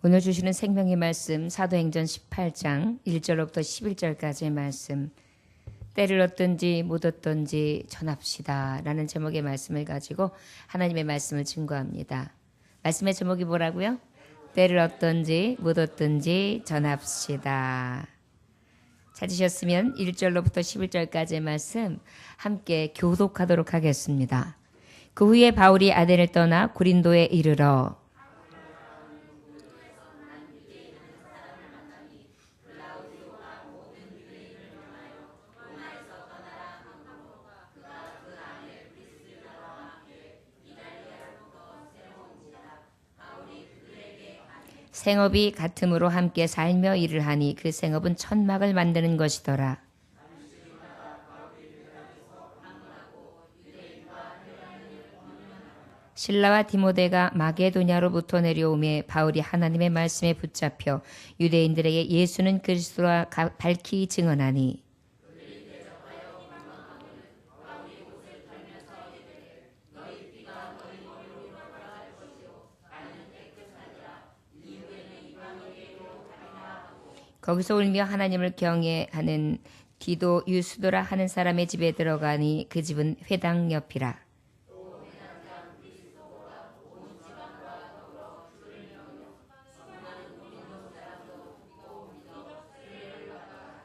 오늘 주시는 생명의 말씀 사도행전 18장 1절로부터 11절까지의 말씀, 때를 얻든지 못 얻든지 전합시다 라는 제목의 말씀을 가지고 하나님의 말씀을 증거합니다. 말씀의 제목이 뭐라고요? 때를 얻든지 못 얻든지 전합시다. 찾으셨으면 1절로부터 11절까지의 말씀 함께 교독하도록 하겠습니다. 그 후에 바울이 아덴을 떠나 고린도에 이르러 생업이 같음으로 함께 살며 일을 하니 그 생업은 천막을 만드는 것이더라. 실라와 디모데가 마게도냐로부터 내려오매 바울이 하나님의 말씀에 붙잡혀 유대인들에게 예수는 그리스도라 밝히 증언하니 거기서 울며 하나님을 경외하는 디도 유스도라 하는 사람의 집에 들어가니 그 집은 회당 옆이라.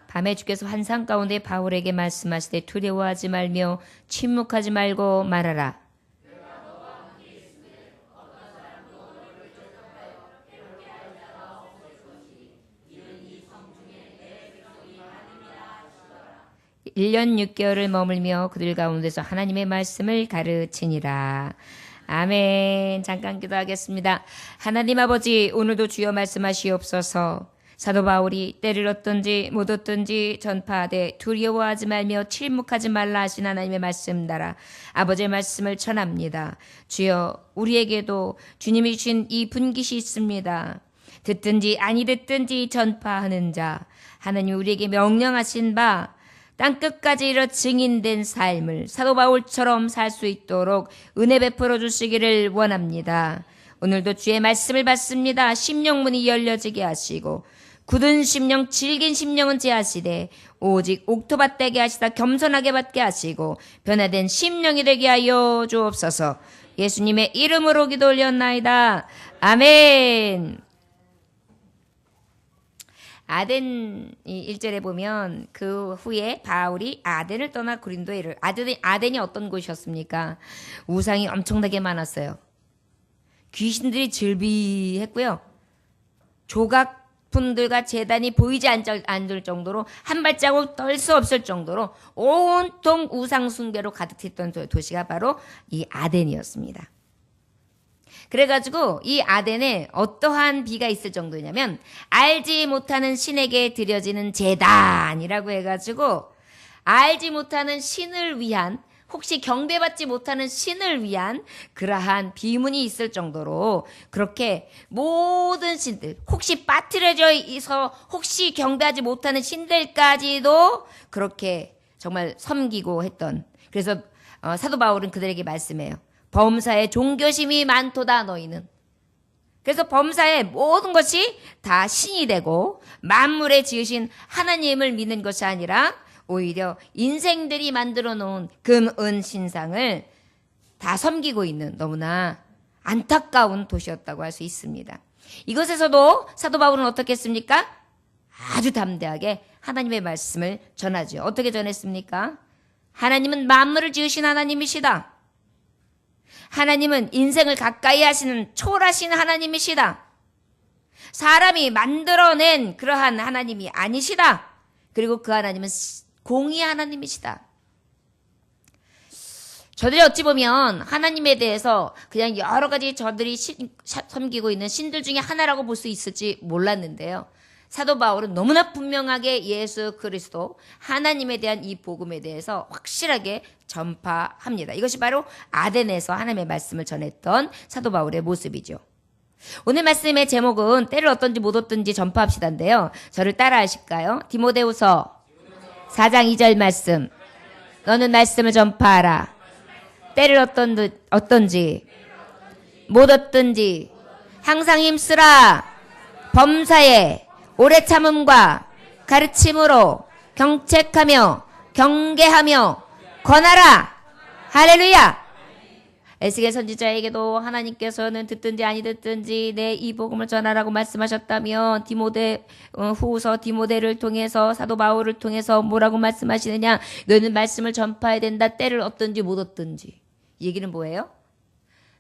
밤에 주께서 환상 가운데 바울에게 말씀하시되 두려워하지 말며 침묵하지 말고 말하라. 일 년 6개월을 머물며 그들 가운데서 하나님의 말씀을 가르치니라. 아멘. 잠깐 기도하겠습니다. 하나님 아버지, 오늘도 주여 말씀하시옵소서. 사도 바울이 때를 얻든지 못 얻든지 전파하되 두려워하지 말며 침묵하지 말라 하신 하나님의 말씀 따라 아버지의 말씀을 전합니다. 주여, 우리에게도 주님이 주신 이 분깃이 있습니다. 듣든지 아니 듣든지 전파하는 자, 하나님이 우리에게 명령하신 바 땅끝까지 이르러 증인된 삶을 사도 바울처럼 살 수 있도록 은혜 베풀어 주시기를 원합니다. 오늘도 주의 말씀을 받습니다. 심령문이 열려지게 하시고 굳은 심령, 질긴 심령은 제하시되 오직 옥토밭되게 하시다 겸손하게 받게 하시고 변화된 심령이 되게 하여 주옵소서. 예수님의 이름으로 기도 올렸나이다. 아멘. 아덴 1절에 보면 그 후에 바울이 아덴을 떠나 고린도에 이르러 아덴이 어떤 곳이었습니까? 우상이 엄청나게 많았어요. 귀신들이 즐비했고요. 조각품들과 제단이 보이지 않을 정도로 한 발자국 떨 수 없을 정도로 온통 우상 숭배로 가득했던 도시가 바로 이 아덴이었습니다. 그래가지고 이 아덴에 어떠한 비가 있을 정도냐면 알지 못하는 신에게 드려지는 제단이라고 해가지고 알지 못하는 신을 위한, 혹시 경배받지 못하는 신을 위한 그러한 비문이 있을 정도로 그렇게 모든 신들, 혹시 빠뜨려져 있어 혹시 경배하지 못하는 신들까지도 그렇게 정말 섬기고 했던, 그래서 사도 바울은 그들에게 말씀해요. 범사에 종교심이 많도다 너희는. 그래서 범사의 모든 것이 다 신이 되고 만물에 지으신 하나님을 믿는 것이 아니라 오히려 인생들이 만들어 놓은 금, 은, 신상을 다 섬기고 있는 너무나 안타까운 도시였다고 할 수 있습니다. 이것에서도 사도 바울은 어떻게 했습니까? 아주 담대하게 하나님의 말씀을 전하죠. 어떻게 전했습니까? 하나님은 만물을 지으신 하나님이시다. 하나님은 인생을 가까이 하시는 초월하신 하나님이시다. 사람이 만들어낸 그러한 하나님이 아니시다. 그리고 그 하나님은 공의 하나님이시다. 저들이 어찌 보면 하나님에 대해서 그냥 여러 가지 저들이 섬기고 있는 신들 중에 하나라고 볼 수 있을지 몰랐는데요. 사도 바울은 너무나 분명하게 예수 그리스도 하나님에 대한 이 복음에 대해서 확실하게 전파합니다. 이것이 바로 아덴에서 하나님의 말씀을 전했던 사도 바울의 모습이죠. 오늘 말씀의 제목은 때를 얻든지 못 얻든지 전파합시다인데요. 저를 따라 하실까요? 디모데후서 4장 2절 말씀. 너는 말씀을 전파하라. 때를 얻든지 못 얻든지 항상 힘쓰라. 범사에 오래 참음과 가르침으로 경책하며 경계하며 권하라. 할렐루야. 에스겔 선지자에게도 하나님께서는 듣든지 아니 듣든지 내 이 복음을 전하라고 말씀하셨다면 디모데 후서 디모데를 통해서 사도 바울을 통해서 뭐라고 말씀하시느냐? 너는 말씀을 전파해야 된다. 때를 얻든지 못 얻든지. 이 얘기는 뭐예요?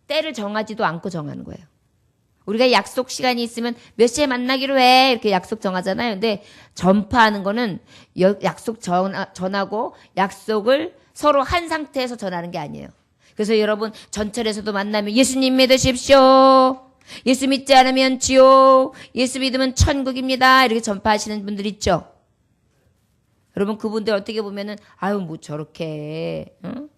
때를 정하지도 않고 정하는 거예요. 우리가 약속 시간이 있으면 몇 시에 만나기로 해 이렇게 약속 정하잖아요. 근데 전파하는 거는 약속 전하고 약속을 서로 한 상태에서 전하는 게 아니에요. 그래서 여러분 전철에서도 만나면 예수님 믿으십시오. 예수 믿지 않으면 지옥, 예수 믿으면 천국입니다. 이렇게 전파하시는 분들 있죠. 여러분 그분들 어떻게 보면은 아유 뭐 저렇게 응?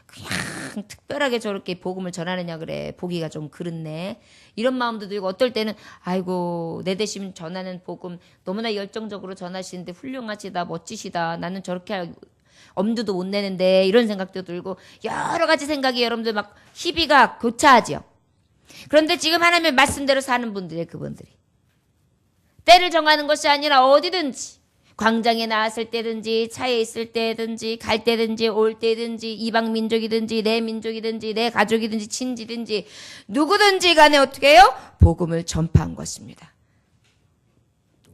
그냥 특별하게 저렇게 복음을 전하느냐 그래. 보기가 좀 그렇네. 이런 마음도 들고 어떨 때는 아이고 내 대신 전하는 복음 너무나 열정적으로 전하시는데 훌륭하시다 멋지시다. 나는 저렇게 엄두도 못 내는데 이런 생각도 들고 여러 가지 생각이 여러분들 막 희비가 교차하죠. 그런데 지금 하나님의 말씀대로 사는 분들이에요. 그분들이. 때를 정하는 것이 아니라 어디든지 광장에 나왔을 때든지 차에 있을 때든지 갈 때든지 올 때든지 이방 민족이든지 내 민족이든지 내 가족이든지 친지든지 누구든지 간에 어떻게 해요? 복음을 전파한 것입니다.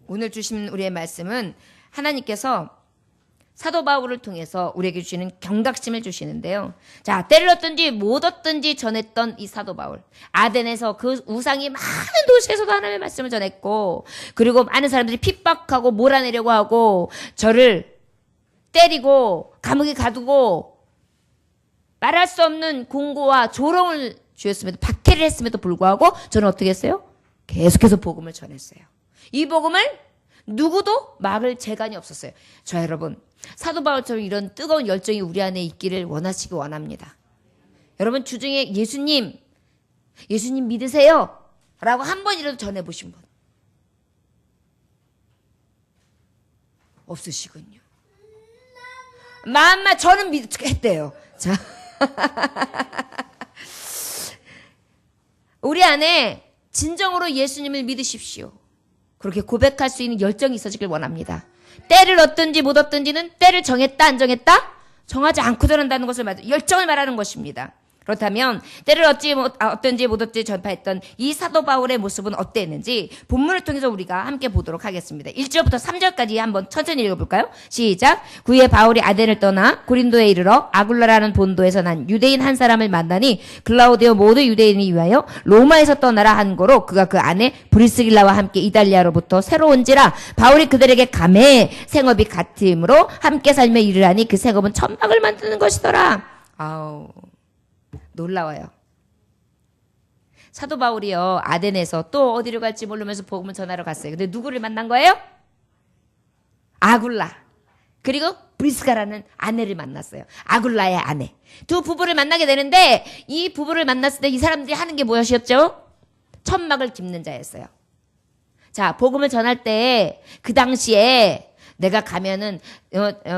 오늘 주신 우리의 말씀은 하나님께서 사도 바울을 통해서 우리에게 주시는 경각심을 주시는데요. 자, 때를 얻든지 못 얻든지 전했던 이 사도 바울. 아덴에서 그 우상이 많은 도시에서도 하나님의 말씀을 전했고, 그리고 많은 사람들이 핍박하고 몰아내려고 하고, 저를 때리고, 감옥에 가두고, 말할 수 없는 공고와 조롱을 주었음에도, 박해를 했음에도 불구하고, 저는 어떻게 했어요? 계속해서 복음을 전했어요. 이 복음을 누구도 막을 재간이 없었어요. 저 여러분, 사도 바울처럼 이런 뜨거운 열정이 우리 안에 있기를 원하시기 원합니다. 여러분 주중에 예수님 믿으세요? 라고 한 번이라도 전해보신 분 없으시군요. 마음만 저는 했대요. 자, 우리 안에 진정으로 예수님을 믿으십시오. 그렇게 고백할 수 있는 열정이 있어지길 원합니다. 때를 얻든지 못 얻든지는 때를 정했다 안 정했다? 정하지 않고 전한다는 것을 열정을 말하는 것입니다. 그렇다면 때를 얻든지 못 얻든지 전파했던 이 사도 바울의 모습은 어땠는지 본문을 통해서 우리가 함께 보도록 하겠습니다. 1절부터 3절까지 한번 천천히 읽어볼까요? 시작. 그후에 바울이 아덴을 떠나 고린도에 이르러 아굴라라는 본도에서 난 유대인 한 사람을 만나니 글라우디오 모두 유대인이 위하여 로마에서 떠나라 한 거로 그가 그 안에 브리스길라와 함께 이달리아로부터 새로 온지라 바울이 그들에게 감해 생업이 같음으로 함께 살며 이르라니 그 생업은 천막을 만드는 것이더라. 아우 놀라워요. 사도 바울이요 아덴에서 또 어디로 갈지 모르면서 복음을 전하러 갔어요. 근데 누구를 만난 거예요? 아굴라 그리고 브리스가라는 아내를 만났어요. 아굴라의 아내. 두 부부를 만나게 되는데 이 부부를 만났을 때 이 사람들이 하는 게 무엇이었죠? 천막을 깁는 자였어요. 자, 복음을 전할 때 그 당시에 내가 가면은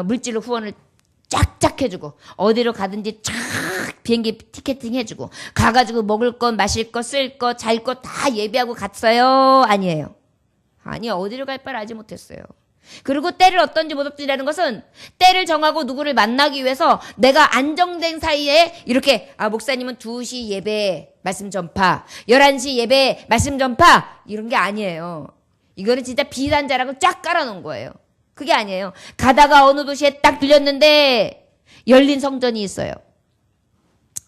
물질로 후원을 쫙쫙 해주고 어디로 가든지 쫙 비행기 티켓팅 해주고 가가지고 먹을 것 마실 것 쓸 것 잘 것 다 예비하고 갔어요? 아니에요. 아니요. 어디로 갈 바를 알지 못했어요. 그리고 때를 얻든지 못 얻든지라는 것은 때를 정하고 누구를 만나기 위해서 내가 안정된 사이에 이렇게 목사님은 2시 예배 말씀 전파 11시 예배 말씀 전파 이런 게 아니에요. 이거는 진짜 비단자라고 쫙 깔아놓은 거예요. 그게 아니에요. 가다가 어느 도시에 딱 들렸는데 열린 성전이 있어요.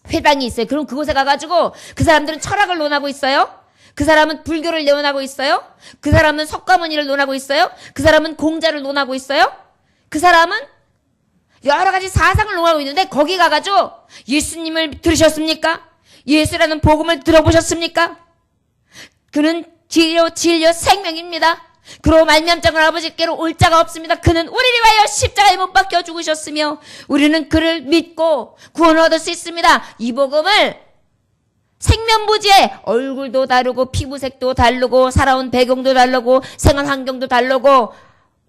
회당이 있어요. 그럼 그곳에 가가지고 그 사람들은 철학을 논하고 있어요. 그 사람은 불교를 논하고 있어요. 그 사람은 석가모니를 논하고 있어요. 그 사람은 공자를 논하고 있어요. 그 사람은 여러 가지 사상을 논하고 있는데 거기 가가지고 예수님을 들으셨습니까? 예수라는 복음을 들어보셨습니까? 그는 진료 생명입니다. 그로 말미암장을 아버지께로 올 자가 없습니다. 그는 우리를 위하여 십자가에 못 박혀 죽으셨으며 우리는 그를 믿고 구원을 얻을 수 있습니다. 이 복음을 생면부지에 얼굴도 다르고 피부색도 다르고 살아온 배경도 다르고 생활 환경도 다르고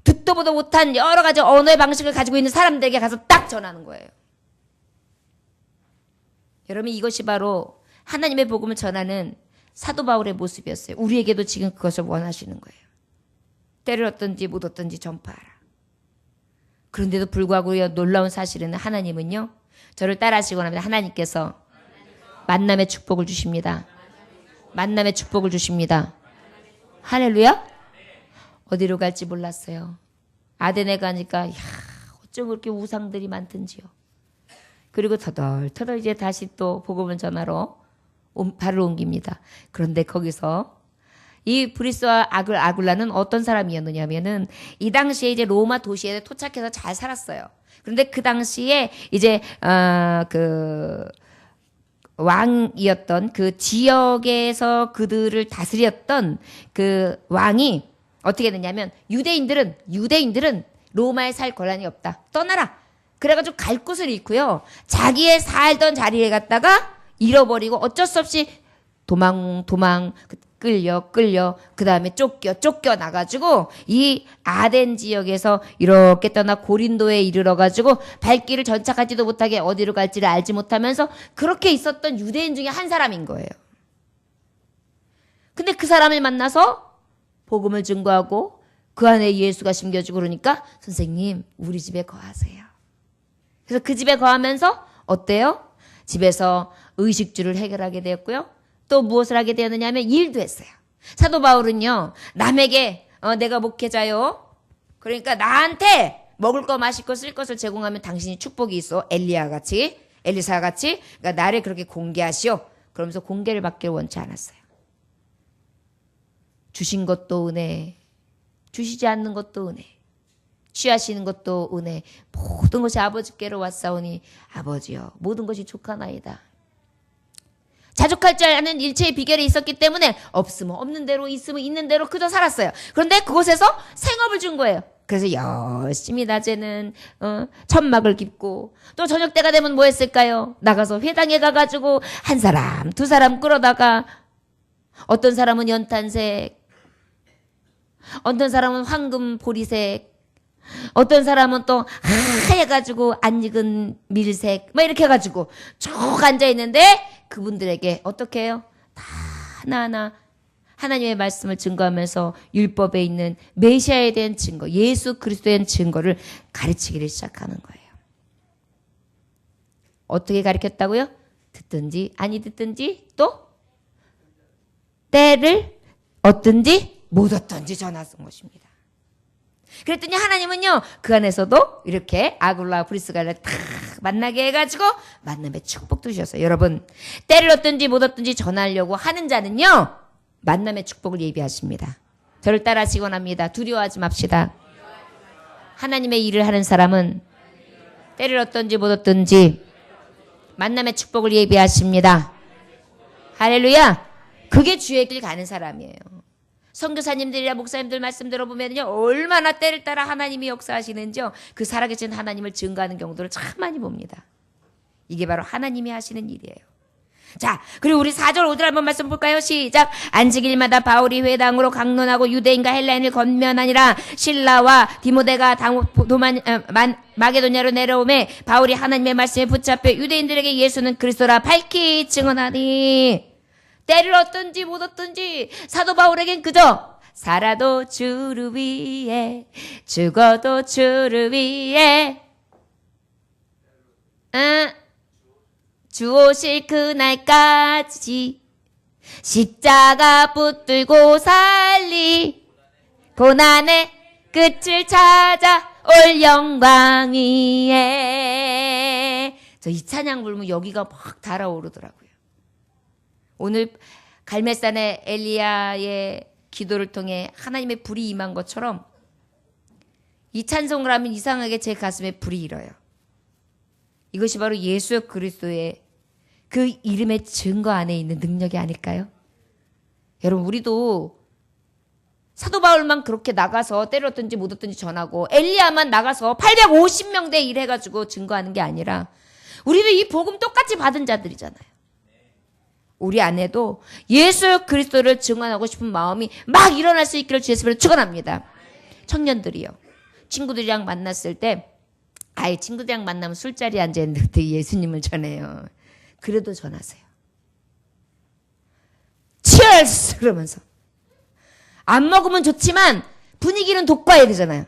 듣도 보도 못한 여러 가지 언어의 방식을 가지고 있는 사람들에게 가서 딱 전하는 거예요. 여러분 이것이 바로 하나님의 복음을 전하는 사도 바울의 모습이었어요. 우리에게도 지금 그것을 원하시는 거예요. 때를 얻든지 못 얻든지 전파하라. 그런데도 불구하고 놀라운 사실은 하나님은요, 저를 따라하시거나 하면 하나님께서 만남의 축복을 주십니다. 만남의 축복을 주십니다. 할렐루야? 어디로 갈지 몰랐어요. 아덴에 가니까 어쩜 그렇게 우상들이 많든지요. 그리고 터덜터덜 이제 다시 또 복음을 전하러 발을 옮깁니다. 그런데 거기서 이 브리스와 아굴라는 어떤 사람이었느냐면은 이 당시에 이제 로마 도시에 토착해서 잘 살았어요. 그런데 그 당시에 이제 그 왕이었던 그 지역에서 그들을 다스렸던 그 왕이 어떻게 됐냐면 유대인들은 로마에 살 권한이 없다. 떠나라. 그래가지고 갈 곳을 잃고요. 자기의 살던 자리에 갔다가 잃어버리고 어쩔 수 없이 도망 끌려 그 다음에 쫓겨 나가지고 이 아덴 지역에서 이렇게 떠나 고린도에 이르러가지고 발길을 전착하지도 못하게 어디로 갈지를 알지 못하면서 그렇게 있었던 유대인 중에 한 사람인 거예요. 근데 그 사람을 만나서 복음을 증거하고 그 안에 예수가 심겨지고 그러니까 선생님 우리 집에 거하세요. 그래서 그 집에 거하면서 어때요? 집에서 의식주를 해결하게 되었고요. 또 무엇을 하게 되었느냐 하면 일도 했어요. 사도 바울은요. 남에게 내가 목회자요. 그러니까 나한테 먹을 거 마실 거 쓸 것을 제공하면 당신이 축복이 있어. 엘리사 같이 그러니까 나를 그렇게 공개하시오. 그러면서 공개를 받기를 원치 않았어요. 주신 것도 은혜, 주시지 않는 것도 은혜, 취하시는 것도 은혜, 모든 것이 아버지께로 왔사오니 아버지여 모든 것이 족하나이다. 자족할 줄 아는 일체의 비결이 있었기 때문에 없으면 없는 대로 있으면 있는 대로 그저 살았어요. 그런데 그곳에서 생업을 준 거예요. 그래서 열심히 낮에는 천막을 깁고 또 저녁 때가 되면 뭐 했을까요? 나가서 회당에 가가지고 한 사람 두 사람 끌어다가 어떤 사람은 연탄색, 어떤 사람은 황금 보리색, 어떤 사람은 또 하얘가지고 안 익은 밀색 막 이렇게 해가지고 쭉 앉아있는데 그분들에게 어떻게 해요? 다 하나하나 하나님의 말씀을 증거하면서 율법에 있는 메시아에 대한 증거, 예수 그리스도에 대한 증거를 가르치기를 시작하는 거예요. 어떻게 가르쳤다고요? 듣든지 아니 듣든지 또 때를 얻든지 못 얻든지 전하는 것입니다. 그랬더니 하나님은요 그 안에서도 이렇게 아굴라와 브리스가를 탁 만나게 해가지고 만남의 축복도 주셨어요. 여러분 때를 얻든지 못 얻든지 전하려고 하는 자는요 만남의 축복을 예비하십니다. 저를 따라하시기 원합니다. 두려워하지 맙시다. 하나님의 일을 하는 사람은 때를 얻든지 못 얻든지 만남의 축복을 예비하십니다. 할렐루야. 그게 주의 길 가는 사람이에요. 선교사님들이나 목사님들 말씀 들어보면요 얼마나 때를 따라 하나님이 역사하시는지요 그 살아계신 하나님을 증거하는 경우들을 참 많이 봅니다. 이게 바로 하나님이 하시는 일이에요. 자, 그리고 우리 4절 5절 한번 말씀 볼까요? 시작. 안식일마다 바울이 회당으로 강론하고 유대인과 헬라인을 건면하니라. 실라와 디모데가 마게도냐로 내려오매 바울이 하나님의 말씀에 붙잡혀 유대인들에게 예수는 그리스도라 밝히 증언하니. 때를 얻든지 못 얻든지 사도 바울에겐 그저 살아도 주를 위해 죽어도 주를 위해 주 오실 그날까지 십자가 붙들고 살리 고난의 끝을 찾아올 영광이에. 저 이 찬양 부르면 여기가 막 달아오르더라고요. 오늘 갈멜산의 엘리야의 기도를 통해 하나님의 불이 임한 것처럼 이 찬송을 하면 이상하게 제 가슴에 불이 일어요. 이것이 바로 예수 그리스도의 그 이름의 증거 안에 있는 능력이 아닐까요? 여러분 우리도 사도 바울만 그렇게 나가서 때렸든지 못 얻든지 전하고 엘리야만 나가서 850명대 일해가지고 증거하는 게 아니라 우리도 이 복음 똑같이 받은 자들이잖아요. 우리 안에도 예수 그리스도를 증언하고 싶은 마음이 막 일어날 수 있기를 주의 이름으로 축원합니다. 청년들이요. 친구들이랑 만났을 때 친구들이랑 만나면 술자리에 앉아있는데 그때 예수님을 전해요. 그래도 전하세요. 치유 치얼스! 그러면서. 안 먹으면 좋지만 분위기는 돋궈야 되잖아요.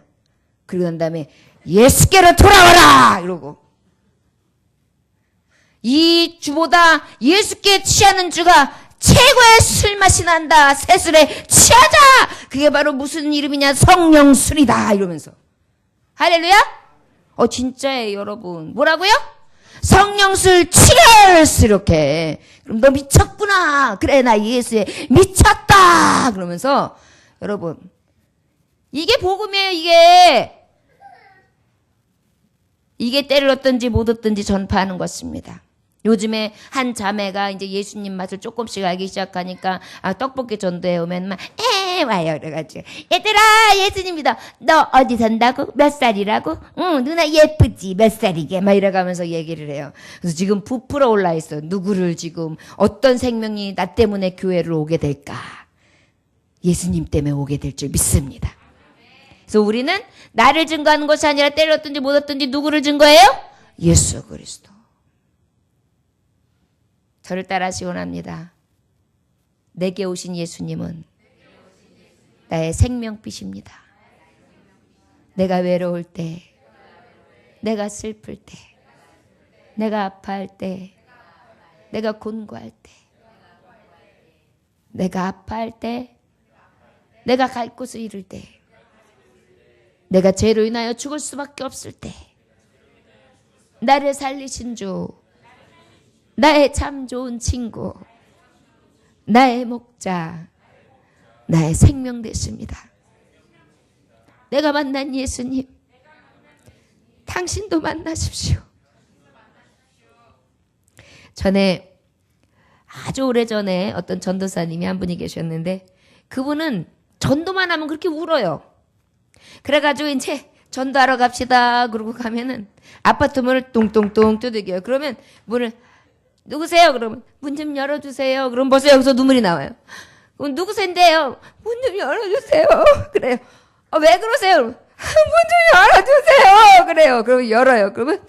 그리고 난 다음에 예수께로 돌아와라! 이러고. 이 주보다 예수께 취하는 주가 최고의 술 맛이 난다. 새 술에 취하자. 그게 바로 무슨 이름이냐? 성령술이다. 이러면서. 할렐루야? 진짜예요, 여러분. 뭐라고요? 성령술 치얼스 이렇게. 그럼 너 미쳤구나. 그래, 나 예수에 미쳤다. 그러면서 여러분, 이게 복음이에요. 이게 때를 얻든지 못 얻든지 전파하는 것입니다. 요즘에 한 자매가 이제 예수님 맛을 조금씩 알기 시작하니까 떡볶이 전도에 오면 막 와요. 그래가지고 얘들아 예수님 믿어. 너 어디 산다고? 몇 살이라고? 응 누나 예쁘지? 몇 살이게? 막 이래가면서 얘기를 해요. 그래서 지금 부풀어 올라 있어요. 누구를 지금 어떤 생명이 나 때문에 교회를 오게 될까? 예수님 때문에 오게 될 줄 믿습니다. 그래서 우리는 나를 증거하는 것이 아니라 때를 얻든지 못 얻든지 누구를 증거해요? 예수 그리스도. 저를 따라하시기 원합니다. 내게 오신 예수님은 나의 생명빛입니다. 내가 외로울 때, 내가 슬플 때, 내가 아파할 때, 내가 곤고할 때, 내가 아파할 때, 내가 갈 곳을 잃을 때, 내가 죄로 인하여 죽을 수밖에 없을 때, 나를 살리신 주, 나의 참 좋은 친구, 나의 목자, 나의 생명 되십니다. 내가 만난 예수님, 당신도 만나십시오. 전에 아주 오래전에 어떤 전도사님이 한 분이 계셨는데 그분은 전도만 하면 그렇게 울어요. 그래가지고 이제 전도하러 갑시다 그러고 가면은 아파트 문을 똥똥똥 두들겨요. 그러면 문을 누구세요? 그러면 문 좀 열어주세요. 그럼 벌써 여기서 눈물이 나와요. 누구세인데요? 문 좀 열어주세요. 그래요. 왜 그러세요? 문 좀 열어주세요. 그래요. 그러면 열어요. 그러면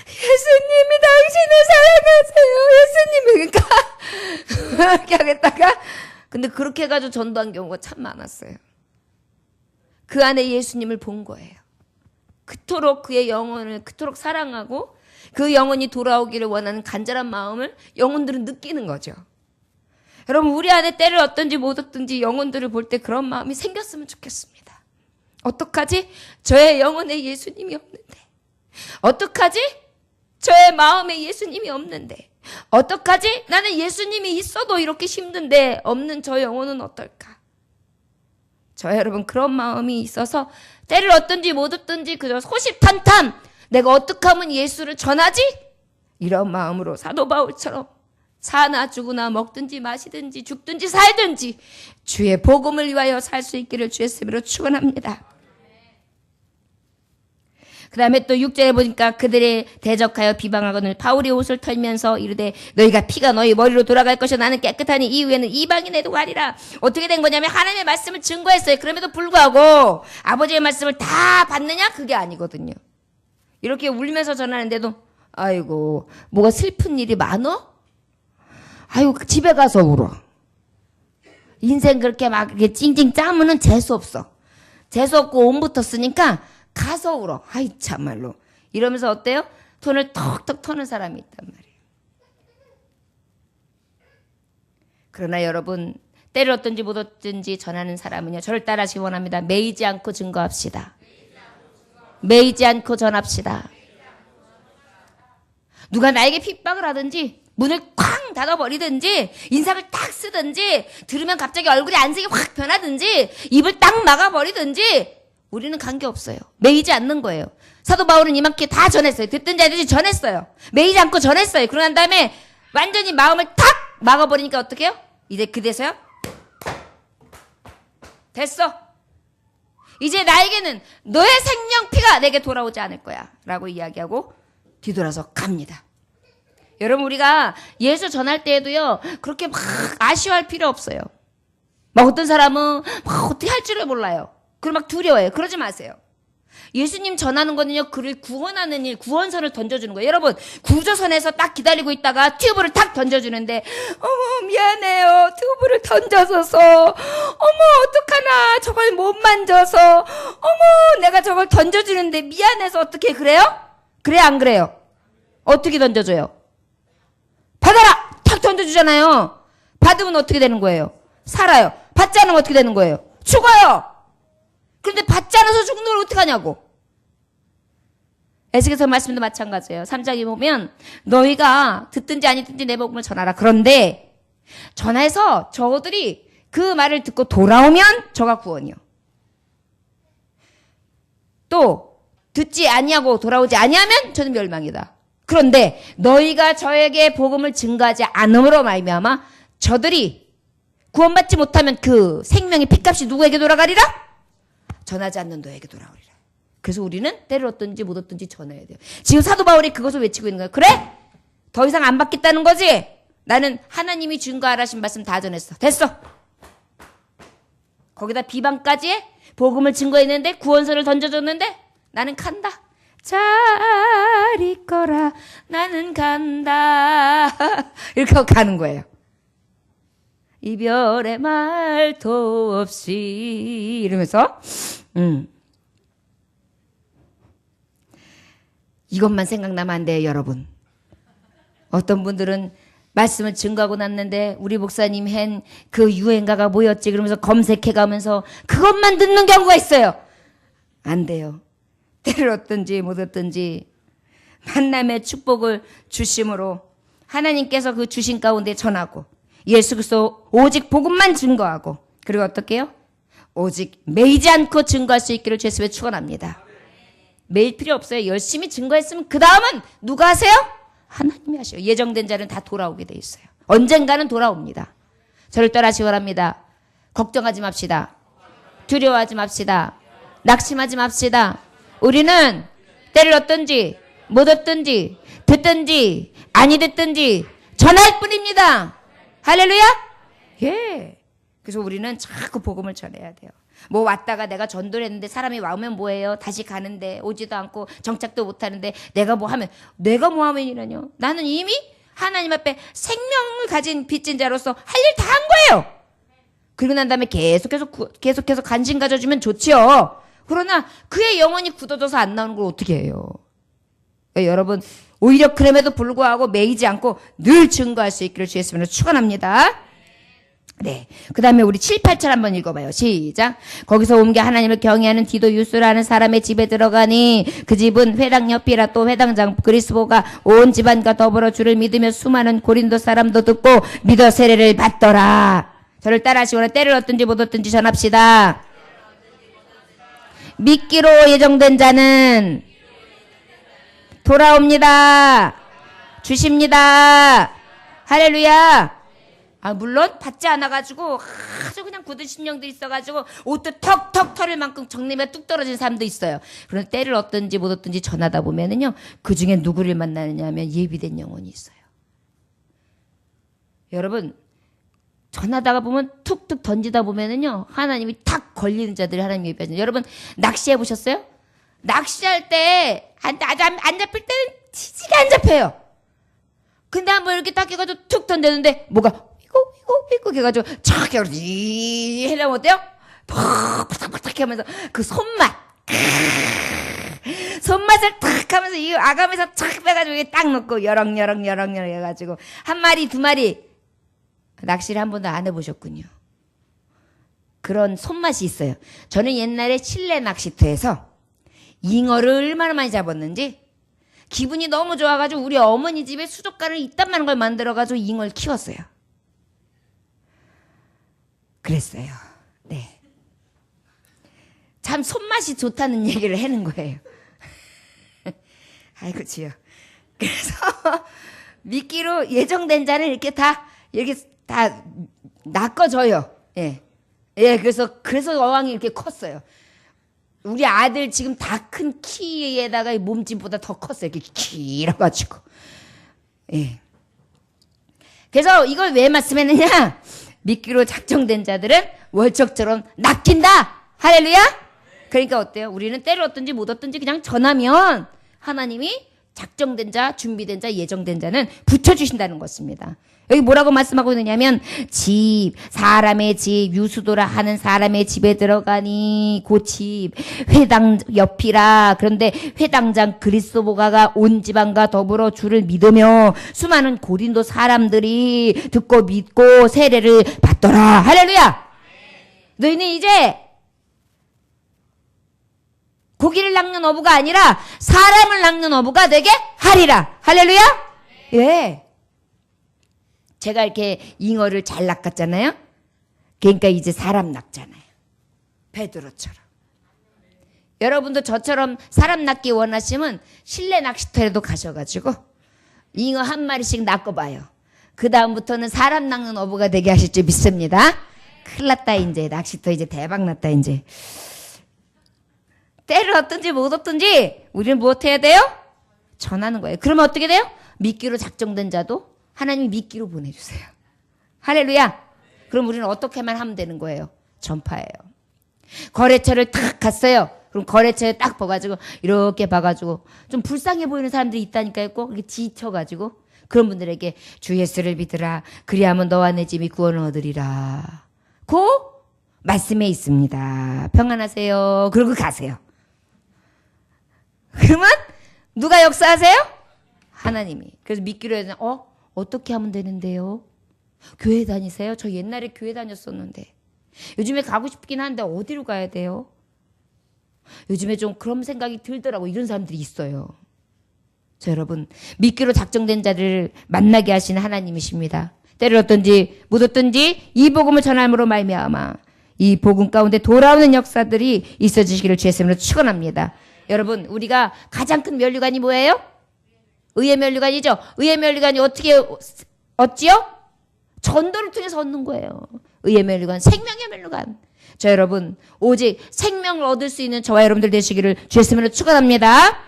예수님이 당신을 사랑하세요. 예수님이 그러니까 이렇게 하겠다가 근데 그렇게 해가지고 전도한 경우가 참 많았어요. 그 안에 예수님을 본 거예요. 그토록 그의 영혼을 그토록 사랑하고 그 영혼이 돌아오기를 원하는 간절한 마음을 영혼들은 느끼는 거죠. 여러분 우리 안에 때를 얻든지 못 얻든지 영혼들을 볼 때 그런 마음이 생겼으면 좋겠습니다. 어떡하지? 저의 영혼에 예수님이 없는데. 어떡하지? 저의 마음에 예수님이 없는데. 어떡하지? 나는 예수님이 있어도 이렇게 힘든데 없는 저 영혼은 어떨까? 저 여러분 그런 마음이 있어서 때를 얻든지 못 얻든지 그저 호시탄탄 내가 어떻게 하면 예수를 전하지? 이런 마음으로 사도 바울처럼 사나 죽으나 먹든지 마시든지 죽든지 살든지 주의 복음을 위하여 살 수 있기를 주의 이름으로 축원합니다. 그 다음에 또 6절에 보니까 그들의 대적하여 비방하거늘 바울이 옷을 털면서 이르되 너희가 피가 너희 머리로 돌아갈 것이요 나는 깨끗하니 이후에는 이방인에도 가리라. 어떻게 된 거냐면 하나님의 말씀을 증거했어요. 그럼에도 불구하고 아버지의 말씀을 다 받느냐? 그게 아니거든요. 이렇게 울면서 전하는데도 아이고 뭐가 슬픈 일이 많어? 아이고 집에 가서 울어. 인생 그렇게 막 이렇게 찡찡 짜면은 재수 없어. 재수 없고 온부터 쓰니까 가서 울어. 아이 참말로. 이러면서 어때요? 돈을 턱턱 터는 사람이 있단 말이에요. 그러나 여러분 때를 얻든지 못 얻든지 전하는 사람은요. 저를 따라하시기 원합니다. 매이지 않고 증거합시다. 매이지 않고 전합시다. 누가 나에게 핍박을 하든지 문을 쾅 닫아버리든지 인상을 딱 쓰든지 들으면 갑자기 얼굴이 안색이 확 변하든지 입을 딱 막아버리든지 우리는 관계없어요. 매이지 않는 거예요. 사도 바울은 이만큼 다 전했어요. 듣든지 안 듣든지 전했어요. 매이지 않고 전했어요. 그러고 난 다음에 완전히 마음을 탁 막아버리니까 어떻게 해요? 이제 그대서요? 됐어. 이제 나에게는 너의 생명피가 내게 돌아오지 않을 거야 라고 이야기하고 뒤돌아서 갑니다. 여러분 우리가 예수 전할 때에도요 그렇게 막 아쉬워할 필요 없어요. 막 어떤 사람은 막 어떻게 할 줄을 몰라요. 그리고 막 두려워해요. 그러지 마세요. 예수님 전하는 거는요, 그를 구원하는 일, 구원선을 던져주는 거예요. 여러분, 구조선에서 딱 기다리고 있다가 튜브를 탁 던져주는데, 어머, 미안해요. 튜브를 던져서서, 어머, 어떡하나. 저걸 못 만져서, 어머, 내가 저걸 던져주는데 미안해서 어떻게 그래요? 그래, 안 그래요? 어떻게 던져줘요? 받아라! 탁 던져주잖아요. 받으면 어떻게 되는 거예요? 살아요. 받지 않으면 어떻게 되는 거예요? 죽어요! 그런데 받지 않아서 죽는 걸 어떡하냐고. 에스겔서 말씀도 마찬가지예요. 3장에 보면 너희가 듣든지 아니 듣든지 내 복음을 전하라. 그런데 전해서 저들이 그 말을 듣고 돌아오면 저가 구원이요. 또 듣지 아니하고 돌아오지 아니하면 저는 멸망이다. 그런데 너희가 저에게 복음을 증거하지 않음으로 말미암아 저들이 구원받지 못하면 그 생명의 핏값이 누구에게 돌아가리라? 전하지 않는 너에게 돌아오리라. 그래서 우리는 때를 얻든지 못 얻든지 전해야 돼요. 지금 사도 바울이 그것을 외치고 있는 거예요. 그래? 더 이상 안 받겠다는 거지? 나는 하나님이 증거하라신 말씀 다 전했어. 됐어. 거기다 비방까지 해? 복음을 증거했는데 구원서를 던져줬는데 나는 간다. 잘 있거라. 나는 간다. 이렇게 하고 가는 거예요. 이별의 말도 없이 이러면서 이것만 생각나면 안 돼요, 여러분. 어떤 분들은 말씀을 증거하고 났는데 우리 목사님 한 그 유행가가 뭐였지 그러면서 검색해가면서 그것만 듣는 경우가 있어요. 안 돼요. 때를 얻든지 못 얻든지 만남의 축복을 주심으로 하나님께서 그 주신 가운데 전하고 예수 그리스도 오직 복음만 증거하고 그리고 어떻게 해요? 오직 매이지 않고 증거할 수 있기를 주님의 축원합니다. 매일 필요 없어요. 열심히 증거했으면 그 다음은 누가 하세요? 하나님이 하셔요. 예정된 자는 다 돌아오게 돼 있어요. 언젠가는 돌아옵니다. 저를 떠나시기 바랍니다. 걱정하지 맙시다. 두려워하지 맙시다. 낙심하지 맙시다. 우리는 때를 얻든지 못 얻든지 듣든지 아니 듣든지 전할 뿐입니다. 할렐루야? 예. 그래서 우리는 자꾸 복음을 전해야 돼요. 뭐 왔다가 내가 전도를 했는데 사람이 와오면 뭐해요? 다시 가는데 오지도 않고 정착도 못하는데 내가 뭐 하면 이러뇨. 나는 이미 하나님 앞에 생명을 가진 빚진 자로서 할 일 다 한 거예요. 그리고 난 다음에 계속해서 관심 가져주면 좋지요. 그러나 그의 영혼이 굳어져서 안 나오는 걸 어떻게 해요? 여러분 오히려 그럼에도 불구하고 매이지 않고 늘 증거할 수 있기를 주 예수님으로 축원합니다. 네. 그 다음에 우리 7, 8절 한번 읽어봐요. 시작. 거기서 옮겨 하나님을 경외하는 디도 유스라는 사람의 집에 들어가니 그 집은 회당 옆이라 또 회당장 그리스도가 온 집안과 더불어 주를 믿으며 수많은 고린도 사람도 듣고 믿어 세례를 받더라. 저를 따라하시거나 때를 얻든지 못 얻든지 전합시다. 믿기로 예정된 자는 돌아옵니다. 주십니다. 할렐루야. 물론 받지 않아가지고 아주 그냥 굳은 심령들이 있어가지고 옷도 턱턱 털을 만큼 정리면 뚝 떨어진 사람도 있어요. 그런데 때를 얻든지 못 얻든지 전하다 보면은요, 그 중에 누구를 만나느냐 하면 예비된 영혼이 있어요. 여러분, 전하다가 보면 툭툭 던지다 보면은요, 하나님이 탁 걸리는 자들이 하나님 예비하시는. 여러분, 낚시해 보셨어요? 낚시할 때, 안 잡힐 때는 지지가 안 잡혀요. 근데 한번 이렇게 딱 해가지고 툭 던졌는데, 뭐가, 이거 해가지고, 촥 해가지고, 해려면 어때요? 팍팍팍 하면서, 그 손맛을 탁 하면서, 이 아감에서 탁 빼가지고, 이게 딱 넣고, 여렁여렁 해가지고, 한 마리, 두 마리, 낚시를 한 번도 안 해보셨군요. 그런 손맛이 있어요. 저는 옛날에 칠레 낚시터에서 잉어를 얼마나 많이 잡았는지, 기분이 너무 좋아가지고 우리 어머니 집에 수족관을 이딴만한 걸 만들어가지고 잉어를 키웠어요. 그랬어요. 네. 참 손맛이 좋다는 얘기를 하는 거예요. 아이고 지요. 그래서 미끼로 예정된 자는 이렇게 다 낚아줘요. 예. 그래서 어항이 이렇게 컸어요. 우리 아들 지금 다 큰 키에다가 몸집보다 더 컸어요. 이렇게 길어가지고. 예. 그래서 이걸 왜 말씀했느냐? 미끼로 작정된 자들은 월척처럼 낚인다. 할렐루야? 그러니까 어때요? 우리는 때를 얻든지 못 얻든지 그냥 전하면 하나님이 작정된 자, 준비된 자, 예정된 자는 붙여주신다는 것입니다. 여기 뭐라고 말씀하고 있느냐면 집, 사람의 집, 유수도라 하는 사람의 집에 들어가니 그 집 회당 옆이라. 그런데 회당장 그리스도보가가 온 지방과 더불어 주를 믿으며 수많은 고린도 사람들이 듣고 믿고 세례를 받더라. 할렐루야. 너희는 이제 고기를 낚는 어부가 아니라 사람을 낚는 어부가 되게 하리라. 할렐루야. 예. 제가 이렇게 잉어를 잘 낚았잖아요. 그러니까 이제 사람 낚잖아요. 베드로처럼. 여러분도 저처럼 사람 낚기 원하시면 실내 낚시터에도 가셔가지고 잉어 한 마리씩 낚아봐요. 그 다음부터는 사람 낚는 어부가 되게 하실 줄 믿습니다. 큰일 났다 이제. 낚시터 이제 대박 났다 이제. 때를 얻든지 못 얻든지 우리는 무엇 해야 돼요? 전하는 거예요. 그러면 어떻게 돼요? 미끼로 작정된 자도 하나님이 미끼로 보내주세요. 할렐루야. 그럼 우리는 어떻게만 하면 되는 거예요? 전파예요. 거래처를 탁 갔어요. 그럼 거래처에 딱 봐가지고 이렇게 봐가지고 좀 불쌍해 보이는 사람들이 있다니까요. 꼭 이렇게 지쳐가지고 그런 분들에게 주 예수를 믿으라. 그리하면 너와 내 집이 구원을 얻으리라. 그 말씀에 있습니다. 평안하세요. 그러고 가세요. 그러면 누가 역사하세요? 하나님이. 그래서 믿기로 해서 어떻게 하면 되는데요? 교회 다니세요? 저 옛날에 교회 다녔었는데 요즘에 가고 싶긴 한데 어디로 가야 돼요? 요즘에 좀 그런 생각이 들더라고. 이런 사람들이 있어요. 자, 여러분 믿기로 작정된 자를 만나게 하시는 하나님이십니다. 때를 얻든지 못 얻든지 이 복음을 전함으로 말미암아 이 복음 가운데 돌아오는 역사들이 있어지시기를 주의 이름으로 축원합니다. 여러분 우리가 가장 큰 면류관이 뭐예요? 의의 면류관이죠. 의의 면류관이 어떻게 얻지요? 전도를 통해서 얻는 거예요. 의의 면류관, 생명의 면류관. 자, 여러분 오직 생명을 얻을 수 있는 저와 여러분들 되시기를 주의 이름으로 축원합니다.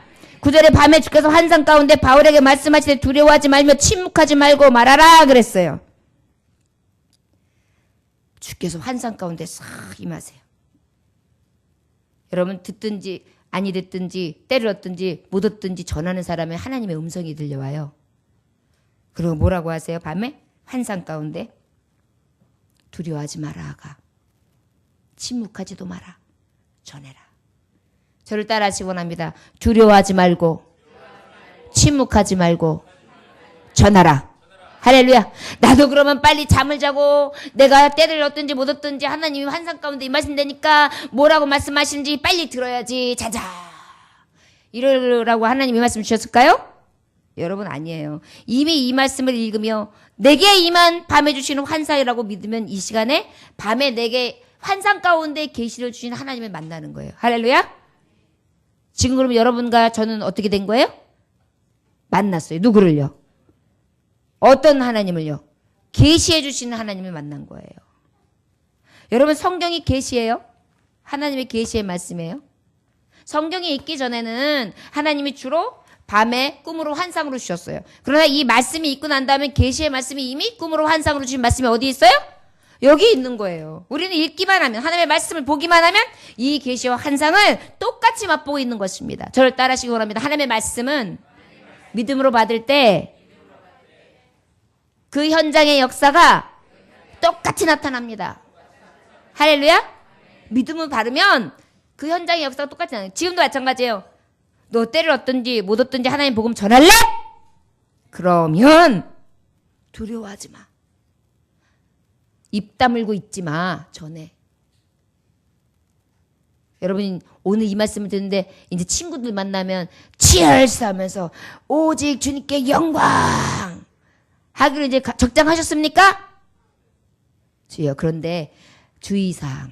9절에 밤에 주께서 환상 가운데 바울에게 말씀하시되 두려워하지 말며 침묵하지 말고 말하라 그랬어요. 주께서 환상 가운데 싹 임하세요. 여러분 듣든지 아니 듣든지 때를 얻든지 못 얻든지 전하는 사람은 하나님의 음성이 들려와요. 그리고 뭐라고 하세요? 밤에 환상 가운데 두려워하지 마라가 침묵하지도 마라. 전해라. 저를 따라하시기 원합니다. 두려워하지 말고 침묵하지 말고 전하라. 할렐루야. 나도 그러면 빨리 잠을 자고 내가 때를 얻든지 못 얻든지 하나님이 환상 가운데 임하신다니까 뭐라고 말씀하시는지 빨리 들어야지. 자자. 이러라고 하나님이 말씀 주셨을까요? 여러분 아니에요. 이미 이 말씀을 읽으며 내게 임한 밤에 주시는 환상이라고 믿으면 이 시간에 밤에 내게 환상 가운데 계시를 주신 하나님을 만나는 거예요. 할렐루야. 지금 그러면 여러분과 저는 어떻게 된 거예요? 만났어요. 누구를요? 어떤 하나님을요? 계시해 주시는 하나님을 만난 거예요. 여러분 성경이 계시예요? 하나님의 계시의 말씀이에요? 성경이 있기 전에는 하나님이 주로 밤에 꿈으로 환상으로 주셨어요. 그러나 이 말씀이 있고 난 다음에 계시의 말씀이 이미 꿈으로 환상으로 주신 말씀이 어디 있어요? 여기 있는 거예요. 우리는 읽기만 하면 하나님의 말씀을 보기만 하면 이 계시와 환상을 똑같이 맛보고 있는 것입니다. 저를 따라하시기 원합니다. 하나님의 말씀은 믿음으로 받을 때 그 현장의 역사가 똑같이 나타납니다. 할렐루야. 믿음을 바르면 그 현장의 역사가 똑같이 나타나요. 지금도 마찬가지예요. 너 때를 얻든지 못 얻든지 하나님 복음 전할래? 그러면 두려워하지 마. 입 다물고 있지 마. 전해. 여러분 오늘 이 말씀을 듣는데 이제 친구들 만나면 치얼스 하면서 오직 주님께 영광 하기로 이제 적장하셨습니까? 주여. 그런데 주의사항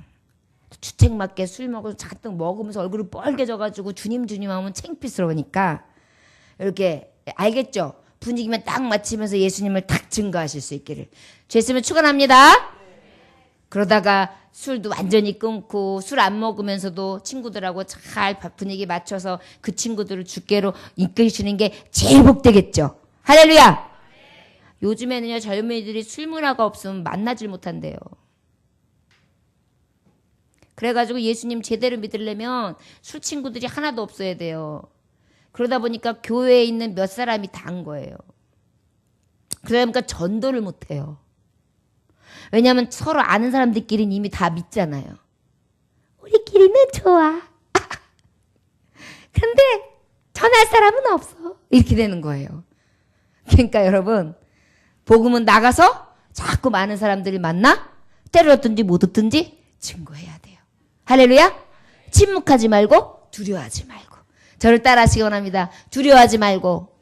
주책맞게 술 먹어서 잔뜩 먹으면서 얼굴이 뻘개져가지고 주님 하면 창피스러우니까 이렇게 알겠죠? 분위기만 딱 맞추면서 예수님을 딱 증거하실 수 있기를 주 예수님을 축원합니다. 그러다가 술도 완전히 끊고 술 안 먹으면서도 친구들하고 잘 분위기 맞춰서 그 친구들을 주께로 이끌시는 게 제일 복되겠죠. 할렐루야. 요즘에는요 젊은이들이 술 문화가 없으면 만나질 못한대요. 그래가지고 예수님 제대로 믿으려면 술 친구들이 하나도 없어야 돼요. 그러다 보니까 교회에 있는 몇 사람이 다 한 거예요. 그러다 보니까 전도를 못해요. 왜냐하면 서로 아는 사람들끼리는 이미 다 믿잖아요. 우리끼리는 좋아. 근데 전할 사람은 없어. 이렇게 되는 거예요. 그러니까 여러분, 복음은 나가서 자꾸 많은 사람들이 만나 때를 얻든지 못 얻든지 증거해야 돼요. 할렐루야. 침묵하지 말고 두려워하지 말고. 저를 따라 하시기 원합니다. 두려워하지 말고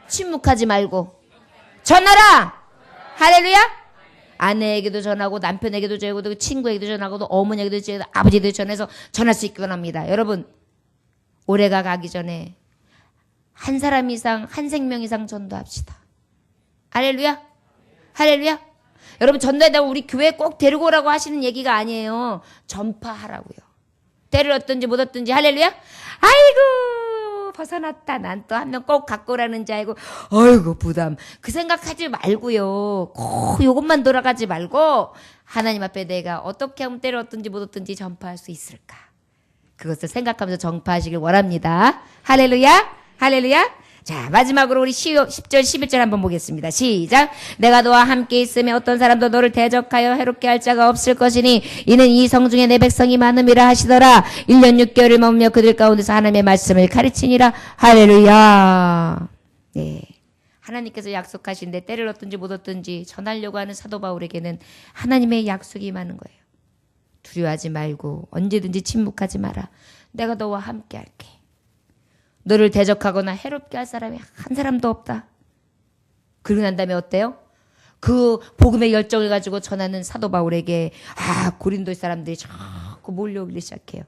침묵하지 말고 전하라. 할렐루야. 아내에게도 전하고 남편에게도 전하고 친구에게도 전하고 어머니에게도 전하고 아버지에게도 전해서 전할 수 있기 원합니다. 여러분, 올해가 가기 전에 한 사람 이상, 한 생명 이상 전도합시다. 할렐루야. 할렐루야. 여러분, 전도하다가 우리 교회 꼭 데리고 오라고 하시는 얘기가 아니에요. 전파하라고요. 때를 얻든지 못 얻든지. 할렐루야. 아이고 벗어났다. 난 또 한 명 꼭 갖고 오라는 줄 알고 아이고 부담. 그 생각하지 말고요. 꼭 요것만 돌아가지 말고 하나님 앞에 내가 어떻게 하면 때를 얻든지 못 얻든지 전파할 수 있을까. 그것을 생각하면서 전파하시길 원합니다. 할렐루야. 할렐루야. 자, 마지막으로 우리 10절 11절 한번 보겠습니다. 시작. 내가 너와 함께 있으면 어떤 사람도 너를 대적하여 해롭게 할 자가 없을 것이니 이는 이 성중에 내 백성이 많음이라 하시더라. 1년 6개월을 머물며 그들 가운데서 하나님의 말씀을 가르치니라. 할렐루야. 네, 하나님께서 약속하신데 때를 얻든지 못 얻든지 전하려고 하는 사도 바울에게는 하나님의 약속이 많은 거예요. 두려워하지 말고 언제든지 침묵하지 마라. 내가 너와 함께 할게. 너를 대적하거나 해롭게 할 사람이 한 사람도 없다. 그러고 난 다음에 어때요? 그 복음의 열정을 가지고 전하는 사도 바울에게 고린도 사람들이 자꾸 몰려오기 시작해요.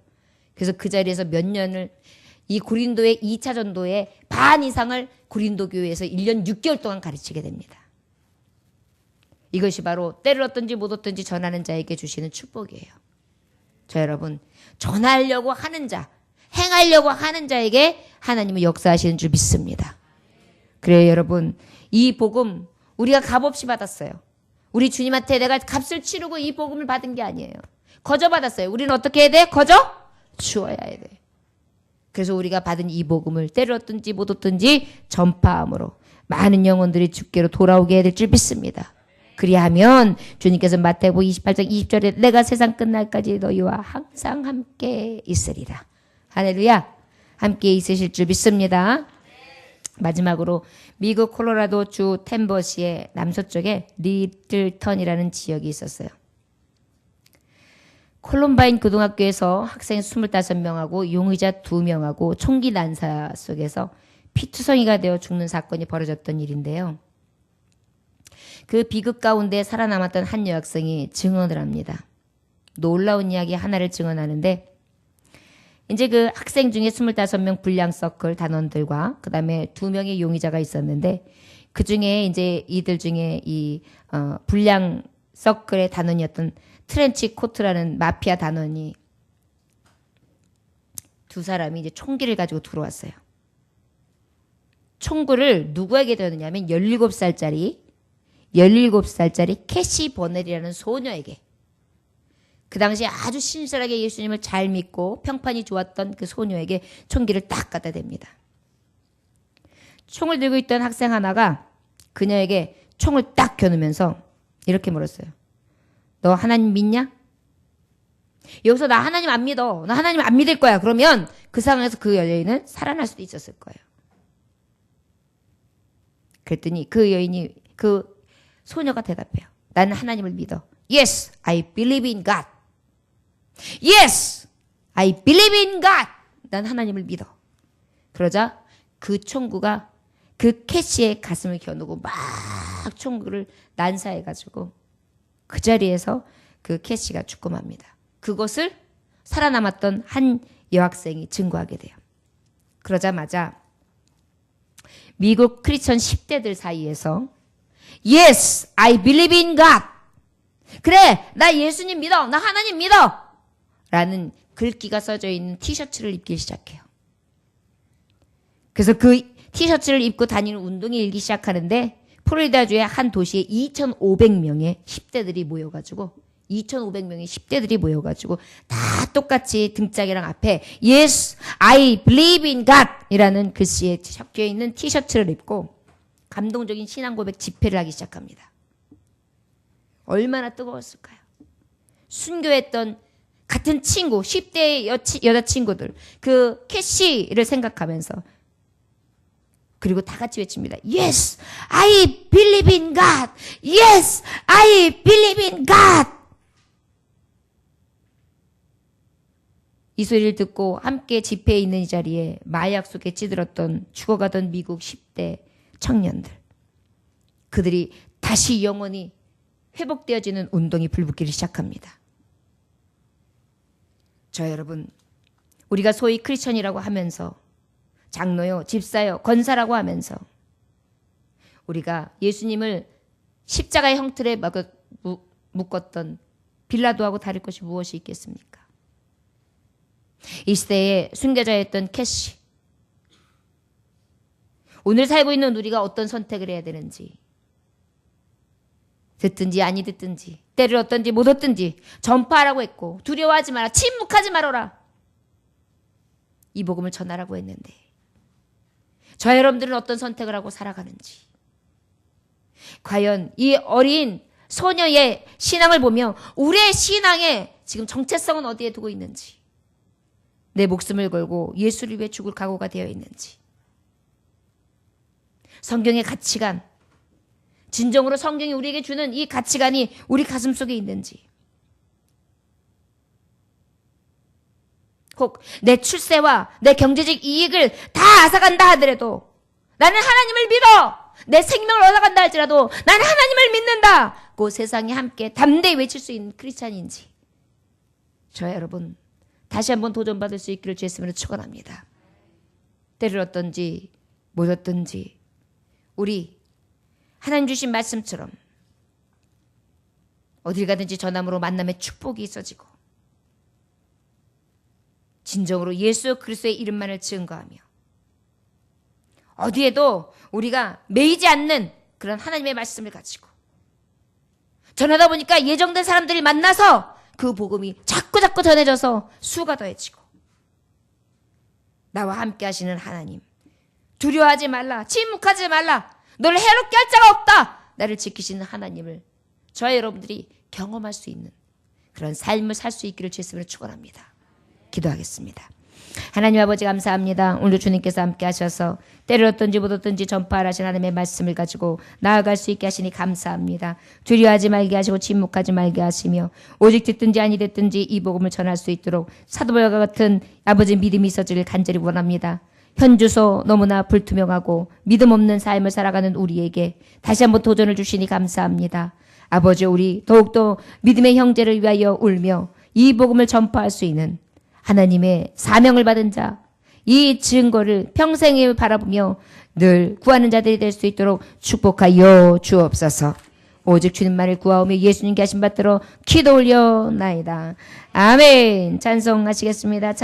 그래서 그 자리에서 몇 년을 이 고린도의 2차 전도의 반 이상을 고린도 교회에서 1년 6개월 동안 가르치게 됩니다. 이것이 바로 때를 얻든지 못 얻든지 전하는 자에게 주시는 축복이에요. 저 여러분, 전하려고 하는 자, 행하려고 하는 자에게 하나님은 역사하시는 줄 믿습니다. 그래요, 여러분. 이 복음 우리가 값없이 받았어요. 우리 주님한테 내가 값을 치르고 이 복음을 받은 게 아니에요. 거저 받았어요. 우리는 어떻게 해야 돼? 거저 주어야 돼. 그래서 우리가 받은 이 복음을 때를 얻든지 못 얻든지 전파함으로 많은 영혼들이 주께로 돌아오게 해야 될 줄 믿습니다. 그리하면 주님께서 마태복음 28장 20절에 내가 세상 끝날까지 너희와 항상 함께 있으리라. 할렐루야. 함께 있으실 줄 믿습니다. 마지막으로 미국 콜로라도 주 템버시의 남서쪽에 리틀턴이라는 지역이 있었어요. 콜럼바인 고등학교에서 학생 25명하고 용의자 2명하고 총기 난사 속에서 피투성이가 되어 죽는 사건이 벌어졌던 일인데요. 그 비극 가운데 살아남았던 한 여학생이 증언을 합니다. 놀라운 이야기 하나를 증언하는데 이제 그 학생 중에 25명 불량 서클 단원들과 그 다음에 2명의 용의자가 있었는데 그 중에 이제 이들 중에 이 불량 서클의 단원이었던 트렌치 코트라는 마피아 단원이 두 사람이 이제 총기를 가지고 들어왔어요. 총구를 누구에게 줬느냐면 17살짜리 캐시 버넬이라는 소녀에게, 그 당시에 아주 신실하게 예수님을 잘 믿고 평판이 좋았던 그 소녀에게 총기를 딱 갖다 댑니다. 총을 들고 있던 학생 하나가 그녀에게 총을 딱 겨누면서 이렇게 물었어요. 너 하나님 믿냐? 여기서 나 하나님 안 믿어. 나 하나님 안 믿을 거야. 그러면 그 상황에서 그 여인은 살아날 수도 있었을 거예요. 그랬더니 그 소녀가 대답해요. 나는 하나님을 믿어. Yes, I believe in God. Yes, I believe in God. 난 하나님을 믿어. 그러자 그 총구가 그 캐시의 가슴을 겨누고 막 총구를 난사해가지고 그 자리에서 그 캐시가 죽고 맙니다. 그것을 살아남았던 한 여학생이 증거하게 돼요. 그러자마자 미국 크리스천 10대들 사이에서 Yes, I believe in God. 그래, 나 예수님 믿어. 나 하나님 믿어. 라는 글귀가 써져 있는 티셔츠를 입기 시작해요. 그래서 그 티셔츠를 입고 다니는 운동이 일기 시작하는데 플로리다주의 한 도시에 2,500명의 10대들이 모여가지고 2,500명의 10대들이 모여가지고 다 똑같이 등짝이랑 앞에 Yes, I believe in God 이라는 글씨에 적혀 있는 티셔츠를 입고 감동적인 신앙 고백 집회를 하기 시작합니다. 얼마나 뜨거웠을까요? 순교했던 같은 친구, 10대의 여자친구들, 그 캐시를 생각하면서 그리고 다 같이 외칩니다. Yes, I believe in God. Yes, I believe in God. 이 소리를 듣고 함께 집회에 있는 이 자리에 마약 속에 찌들었던 죽어가던 미국 10대 청년들. 그들이 다시 영원히 회복되어지는 운동이 불붙기를 시작합니다. 저 여러분, 우리가 소위 크리스천이라고 하면서 장로요, 집사요, 권사라고 하면서 우리가 예수님을 십자가의 형틀에 묶었던 빌라도하고 다를 것이 무엇이 있겠습니까? 이 시대에 순교자였던 캐시. 오늘 살고 있는 우리가 어떤 선택을 해야 되는지, 듣든지 아니 듣든지, 때를 얻든지 못 얻든지 전파하라고 했고, 두려워하지 마라, 침묵하지 말아라, 이 복음을 전하라고 했는데 저 여러분들은 어떤 선택을 하고 살아가는지, 과연 이 어린 소녀의 신앙을 보며 우리의 신앙의 지금 정체성은 어디에 두고 있는지, 내 목숨을 걸고 예수를 위해 죽을 각오가 되어 있는지, 성경의 가치관, 진정으로 성경이 우리에게 주는 이 가치관이 우리 가슴 속에 있는지, 혹 내 출세와 내 경제적 이익을 다 앗아간다 하더라도 나는 하나님을 믿어, 내 생명을 얻어간다 할지라도 나는 하나님을 믿는다, 그 세상에 함께 담대히 외칠 수 있는 크리스찬인지, 저 여러분 다시 한번 도전받을 수 있기를 주의 이름으로 축원합니다. 때를 얻든지 못 얻든지 우리 하나님 주신 말씀처럼 어딜 가든지 전함으로 만남의 축복이 있어지고 진정으로 예수 그리스도의 이름만을 증거하며 어디에도 우리가 매이지 않는 그런 하나님의 말씀을 가지고 전하다 보니까 예정된 사람들이 만나서 그 복음이 자꾸 전해져서 수가 더해지고, 나와 함께 하시는 하나님, 두려워하지 말라, 침묵하지 말라, 너를 해롭게 할 자가 없다, 나를 지키시는 하나님을 저와 여러분들이 경험할 수 있는 그런 삶을 살 수 있기를 주의 이름으로 축원합니다. 기도하겠습니다. 하나님 아버지 감사합니다. 오늘 주님께서 함께 하셔서 때를 얻든지 못 얻든지 전파하신 하나님의 말씀을 가지고 나아갈 수 있게 하시니 감사합니다. 두려워하지 말게 하시고 침묵하지 말게 하시며 오직 듣든지 아니 듣든지 이 복음을 전할 수 있도록 사도바울과 같은 아버지 믿음이 있어지길 간절히 원합니다. 현주소 너무나 불투명하고 믿음 없는 삶을 살아가는 우리에게 다시 한번 도전을 주시니 감사합니다. 아버지, 우리 더욱더 믿음의 형제를 위하여 울며 이 복음을 전파할 수 있는 하나님의 사명을 받은 자, 이 증거를 평생에 바라보며 늘 구하는 자들이 될 수 있도록 축복하여 주옵소서. 오직 주님만을 구하오며 예수님께 하신 받들어 기도 올려나이다. 아멘. 찬송하시겠습니다.